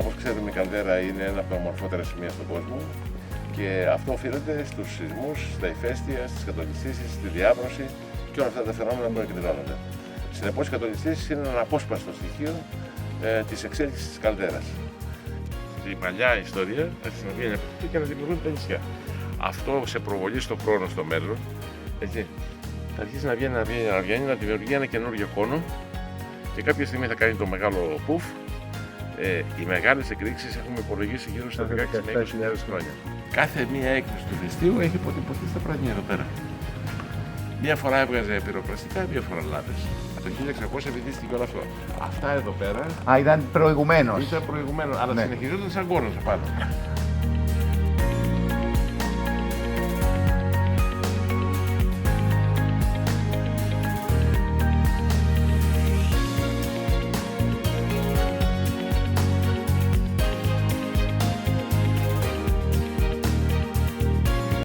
Όπως ξέρουμε, η καλδέρα είναι ένα από τα ομορφότερα σημεία στον κόσμο και αυτό οφείλεται στους σεισμούς, στα ηφαίστεια, στις κατολιστήσεις, στη διάβρωση και όλα αυτά τα φαινόμενα που εκδηλώνονται. Συνεπώς, οι κατολιστήσεις είναι ένα απόσπαστο στοιχείο της εξέλιξης της καλδέρας. Στην παλιά ιστορία αρχίσαν να βγαίνουν και να δημιουργούν τα νησιά. Αυτό σε προβολή στον χρόνο, στο μέλλον, έτσι, θα αρχίσει να βγαίνει, να δημιουργεί ένα καινούργιο κόνο και κάποια στιγμή θα κάνει το μεγάλο πουφ. Οι μεγάλες εκρήξεις έχουμε υπολογίσει γύρω στα 16 με 20.000 χρόνια. Κάθε μία έκρηξη του ηφαιστείου έχει αποτυπωθεί στα πράνια εδώ πέρα. Μία φορά έβγαζε πυροπλαστικά, μία φορά λάδες. Από το 1600 βυθίστηκε όλο αυτό. Αυτά εδώ πέρα. Α, ήταν προηγουμένως. Ήταν προηγουμένο, αλλά Ναι. συνεχιζόταν σαν κόνος απάνω.